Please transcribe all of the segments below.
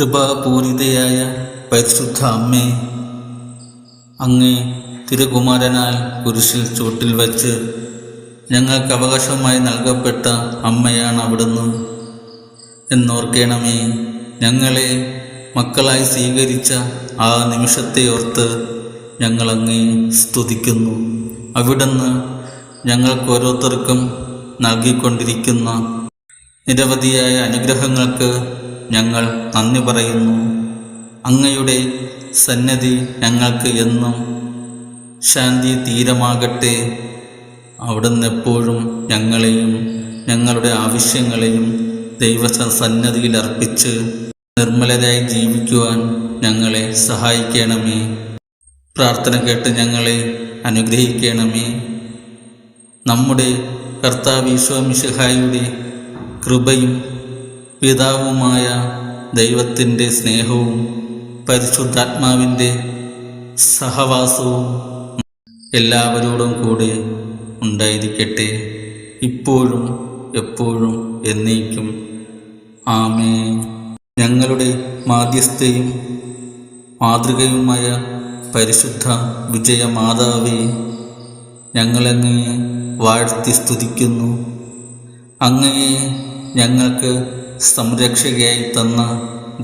കൃപാപൂരിതയായ പരിശുദ്ധ അമ്മേ, അങ്ങേ തിരുകുമാരനാൽ കുരിശിൽ ചൂട്ടിൽ വച്ച് ഞങ്ങൾക്ക് അവകാശമായി നൽകപ്പെട്ട അമ്മയാണ് അവിടുന്ന് എന്നോർക്കണമേ. ഞങ്ങളെ മക്കളായി സ്വീകരിച്ച ആ നിമിഷത്തെ ഓർത്ത് ഞങ്ങളങ്ങേ സ്തുതിക്കുന്നു. അവിടുന്ന് ഞങ്ങൾക്ക് ഓരോരുത്തർക്കും നൽകിക്കൊണ്ടിരിക്കുന്ന നിരവധിയായ അനുഗ്രഹങ്ങൾക്ക് ഞങ്ങൾ നന്ദി പറയുന്നു. അങ്ങയുടെ സന്നിധി ഞങ്ങൾക്ക് എന്നും ശാന്തി തീരമാകട്ടെ. അവിടുന്ന് എപ്പോഴും ഞങ്ങളെയും ഞങ്ങളുടെ ആവശ്യങ്ങളെയും ദൈവസന്നിധിയിൽ അർപ്പിച്ച് നിർമ്മലരായി ജീവിക്കുവാൻ ഞങ്ങളെ സഹായിക്കണമേ. പ്രാർത്ഥന കേട്ട് ഞങ്ങളെ അനുഗ്രഹിക്കണമേ. നമ്മുടെ കർത്താവ് ഈശോ മിശിഹായുടെ കൃപയും പിതാവുമായ ദൈവത്തിൻ്റെ സ്നേഹവും പരിശുദ്ധാത്മാവിൻ്റെ സഹവാസവും എല്ലാവരോടും കൂടെ ഉണ്ടായിരിക്കട്ടെ, ഇപ്പോഴും എപ്പോഴും എന്നേക്കും. ആമേൻ. ഞങ്ങളുടെ മാധ്യസ്ഥയും മാതൃകയുമായ പരിശുദ്ധ വിജയമാതാവേ, ഞങ്ങളങ്ങയെ വാഴ്ത്തി സ്തുതിക്കുന്നു. അങ്ങയെ ഞങ്ങൾക്ക് സംരക്ഷകയായി തന്ന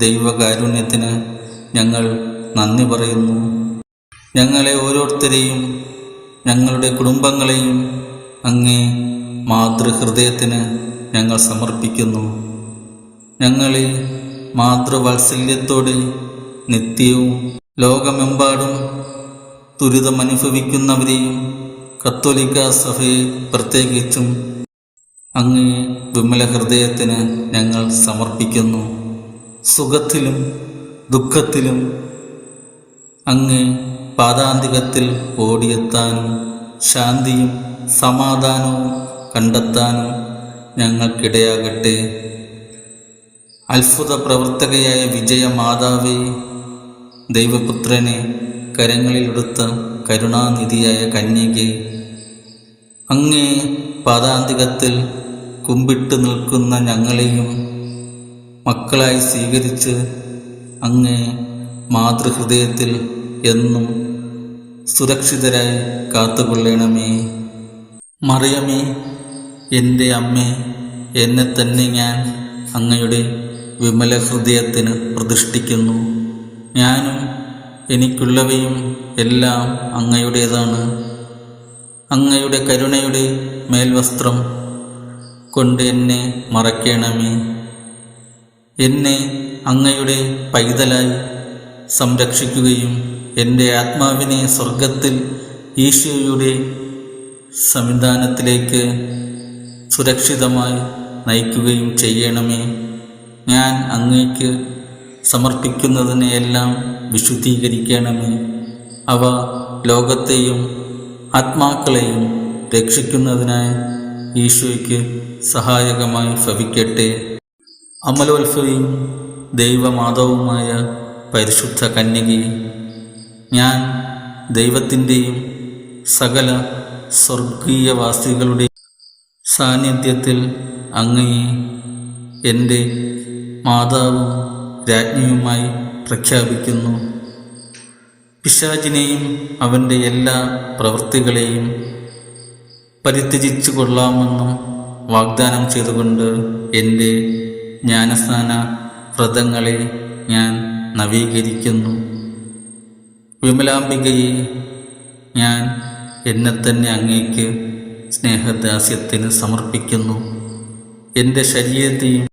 ദൈവകാരുണ്യത്തിന് ഞങ്ങൾ നന്ദി പറയുന്നു. ഞങ്ങളെ ഓരോരുത്തരെയും ഞങ്ങളുടെ കുടുംബങ്ങളെയും അങ്ങേ മാതൃഹൃദയത്തിന് ഞങ്ങൾ സമർപ്പിക്കുന്നു. ഞങ്ങളെ മാതൃവാത്സല്യത്തോടെ നിത്യവും ലോകമെമ്പാടും ദുരിതമനുഭവിക്കുന്നവരെയും കത്തോലിക്ക സഭയെ പ്രത്യേകിച്ചും അങ്ങേ വിമല ഹൃദയത്തിന് ഞങ്ങൾ സമർപ്പിക്കുന്നു. സുഖത്തിലും ദുഃഖത്തിലും അങ്ങേ പാദാന്തികത്തിൽ ഓടിയെത്താനും ശാന്തിയും സമാധാനവും കണ്ടെത്താനും ഞങ്ങൾക്കിടയാകട്ടെ. അത്ഭുത പ്രവർത്തകയായ വിജയമാതാവേ, ദൈവപുത്രനെ കരങ്ങളിലെടുത്ത കരുണാനിധിയായ കന്യകെ, അങ്ങേ പാദാന്തികത്തിൽ കുമ്പിട്ട് നിൽക്കുന്ന ഞങ്ങളെയും മക്കളായി സ്വീകരിച്ച് അങ്ങേ മാതൃഹൃദയത്തിൽ എന്നും സുരക്ഷിതരായി കാത്തുകൊള്ളണമേ. മറിയമേ, എൻ്റെ അമ്മേ, എന്നെ തന്നെ ഞാൻ അങ്ങയുടെ വിമല ഹൃദയത്തിന് പ്രതിഷ്ഠിക്കുന്നു. ഞാനും എനിക്കുള്ളവയും എല്ലാം അങ്ങയുടേതാണ്. അങ്ങയുടെ കരുണയുടെ മേൽവസ്ത്രം കൊണ്ട് എന്നെ മറയ്ക്കണമേ. എന്നെ അങ്ങയുടെ പൈതലായി സംരക്ഷിക്കുകയും എൻ്റെ ആത്മാവിനെ സ്വർഗത്തിൽ ഈശോയുടെ സംവിധാനത്തിലേക്ക് സുരക്ഷിതമായി നയിക്കുകയും ചെയ്യണമേ. ഞാൻ അങ്ങേക്ക് സമർപ്പിക്കുന്നതിനെയെല്ലാം വിശുദ്ധീകരിക്കണമേ. അവ ലോകത്തെയും ആത്മാക്കളെയും രക്ഷിക്കുന്നതിനായി ഈശോയ്ക്ക് സഹായകമായി ഭവിക്കട്ടെ. അമലോത്ഭവിയും ദൈവമാതാവുമായ പരിശുദ്ധ കന്യകയെ, ഞാൻ ദൈവത്തിൻ്റെയും സകല സ്വർഗീയവാസികളുടെ സാന്നിധ്യത്തിൽ അങ്ങയെ എൻ്റെ മാതാവും രാജ്ഞിയുമായി പ്രഖ്യാപിക്കുന്നു. പിശാചിനെയും അവൻ്റെ എല്ലാ പ്രവൃത്തികളെയും പരിത്യജിച്ചു കൊള്ളാമെന്നും വാഗ്ദാനം ചെയ്തുകൊണ്ട് എൻ്റെ ജ്ഞാനസ്നാന വ്രതങ്ങളെ ഞാൻ നവീകരിക്കുന്നു. വിമലാംബികയെ, ഞാൻ എന്നെ തന്നെ അങ്ങേക്ക് സ്നേഹദാസ്യത്തിന് സമർപ്പിക്കുന്നു. എൻ്റെ ശരീരത്തെയും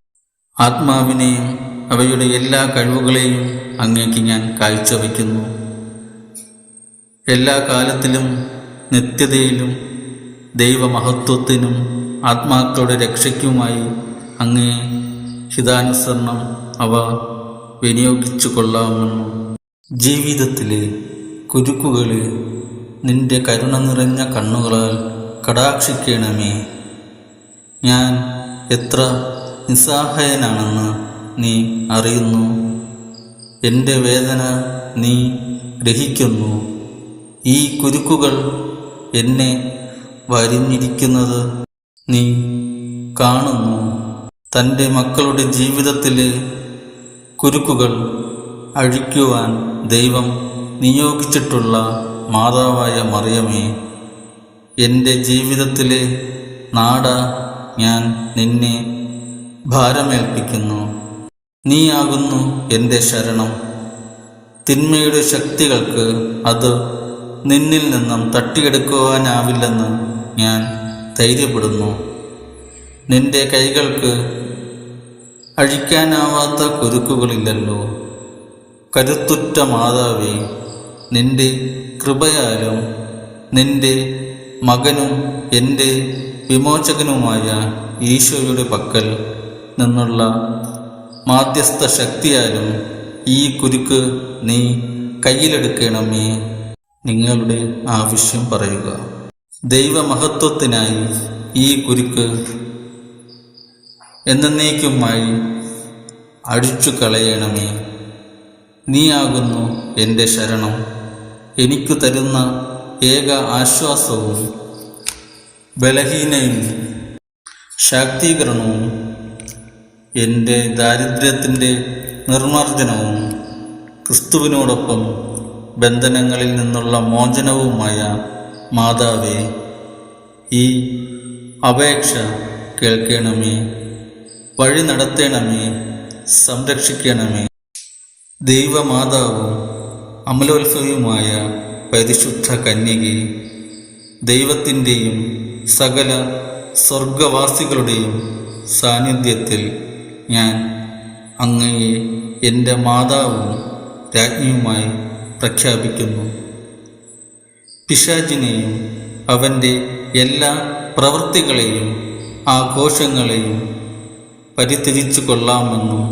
ആത്മാവിനെയും അവയുടെ എല്ലാ കഴിവുകളെയും അങ്ങേക്ക് ഞാൻ കാഴ്ചവെക്കുന്നു. എല്ലാ കാലത്തിലും നിത്യതയിലും ദൈവമഹത്വത്തിനും ആത്മാക്കളുടെ രക്ഷയ്ക്കുമായി അങ്ങേ ഹിതാനുസരണം അവ വിനിയോഗിച്ചു കൊള്ളാമെന്നും. ജീവിതത്തിലെ കുരുക്കുകളെ നിന്റെ കരുണ നിറഞ്ഞ കണ്ണുകളാൽ കടാക്ഷിക്കണമേ. ഞാൻ എത്ര നിസ്സഹായനാണെന്ന് നീ അറിയുന്നു. എൻ്റെ വേദന നീ ഗ്രഹിക്കുന്നു. ഈ കുരുക്കുകൾ എന്നെ വരിഞ്ഞിരിക്കുന്നത് നീ കാണുന്നു. തൻ്റെ മക്കളുടെ ജീവിതത്തിലെ കുരുക്കുകൾ അഴിക്കുവാൻ ദൈവം നിയോഗിച്ചിട്ടുള്ള മാതാവായ മറിയമേ, എൻ്റെ ജീവിതത്തിലെ നാട ഞാൻ നിന്നെ ഭാരമേൽപ്പിക്കുന്നു. നീയാകുന്നു എൻ്റെ ശരണം. തിന്മയുടെ ശക്തികൾക്ക് അത് നിന്നിൽ നിന്നും തട്ടിയെടുക്കുവാനാവില്ലെന്ന് ഞാൻ ധൈര്യപ്പെടുന്നു. നിന്റെ കൈകൾക്ക് അഴിക്കാനാവാത്ത കുരുക്കുകളില്ലല്ലോ. കരുത്തുറ്റ മാതാവേ, നിന്റെ കൃപയാലും നിന്റെ മകനും എൻ്റെ വിമോചകനുമായ ഈശോയുടെ പക്കൽ നിന്നുള്ള മാധ്യസ്ഥ ശക്തിയാലും ഈ കുരുക്ക് നീ കയ്യിലെടുക്കണമേ. നിങ്ങളുടെ ആവശ്യം പറയുക. ദൈവമഹത്വത്തിനായി ഈ കുരുക്ക് എന്നേക്കുമായി അഴിച്ചു കളയണമേ. നീയാകുന്നു എൻ്റെ ശരണം, എനിക്കു തരുന്ന ഏക ആശ്വാസവും ബലഹീനയും ശാക്തീകരണവും എൻ്റെ ദാരിദ്ര്യത്തിൻ്റെ നിർമ്മാർജ്ജനവും ക്രിസ്തുവിനോടൊപ്പം ബന്ധനങ്ങളിൽ നിന്നുള്ള മോചനവുമായ മാതാവേ, ഈ അപേക്ഷ കേൾക്കണമേ. വഴി നടത്തണമേ, സംരക്ഷിക്കണമേ. ദൈവമാതാവും അമലോത്ഭവയുമായ പരിശുദ്ധ കന്യകേ, ദൈവത്തിൻ്റെയും സകല സ്വർഗവാസികളുടെയും സാന്നിധ്യത്തിൽ ഞാൻ അങ്ങയെ എൻ്റെ മാതാവും രാജ്ഞിയുമായി പ്രഖ്യാപിക്കുന്നു. പിശാചിനെയും അവൻ്റെ എല്ലാ പ്രവൃത്തികളെയും ആഘോഷങ്ങളെയും പരിത്യജിച്ചു കൊള്ളാമെന്നും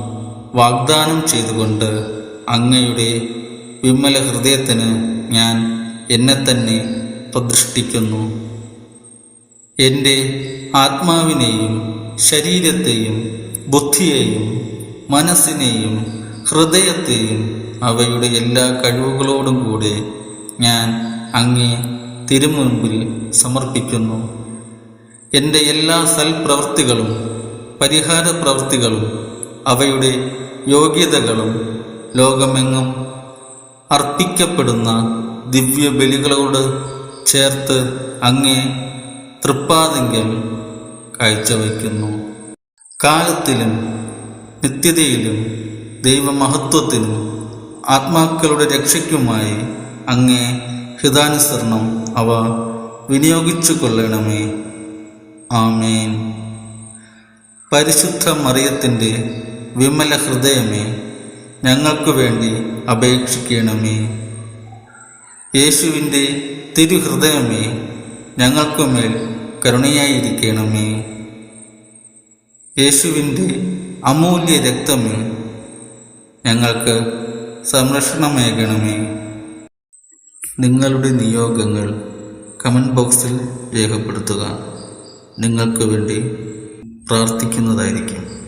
വാഗ്ദാനം ചെയ്തുകൊണ്ട് അങ്ങയുടെ വിമല ഹൃദയത്തിന് ഞാൻ എന്നെ തന്നെ പ്രതിഷ്ഠിക്കുന്നു. എൻ്റെ ആത്മാവിനെയും ശരീരത്തെയും ബുദ്ധിയെയും മനസ്സിനെയും ഹൃദയത്തെയും അവയുടെ എല്ലാ കഴിവുകളോടും കൂടെ ഞാൻ അങ്ങേ തിരുമുൻപിൽ സമർപ്പിക്കുന്നു. എൻ്റെ എല്ലാ സൽപ്രവൃത്തികളും പരിഹാര പ്രവൃത്തികളും അവയുടെ യോഗ്യതകളും ലോകമെങ്ങും അർപ്പിക്കപ്പെടുന്ന ദിവ്യബലികളോട് ചേർത്ത് അങ്ങേ തൃപ്പാദെങ്കിൽ കാഴ്ചവയ്ക്കുന്നു. കാലത്തിലും നിത്യതയിലും ദൈവമഹത്വത്തിനും ആത്മാക്കളുടെ രക്ഷയ്ക്കുമായി അങ്ങേ ഹിതാനുസരണം അവ വിനിയോഗിച്ചു കൊള്ളണമേ. ആമേൻ. പരിശുദ്ധ മറിയത്തിൻ്റെ വിമല ഹൃദയമേ, ഞങ്ങൾക്കു വേണ്ടി അപേക്ഷിക്കണമേ. യേശുവിൻ്റെ തിരുഹൃദയമേ, ഞങ്ങൾക്കുമേൽ കരുണയായിരിക്കണമേ. യേശുവിൻ്റെ അമൂല്യ രക്തമേ, ഞങ്ങൾക്ക് സംരക്ഷണമേകണമേ. നിങ്ങളുടെ നിയോഗങ്ങൾ കമൻറ്റ് ബോക്സിൽ രേഖപ്പെടുത്തുക. നിങ്ങൾക്ക് വേണ്ടി പ്രാർത്ഥിക്കുന്നതായിരിക്കും.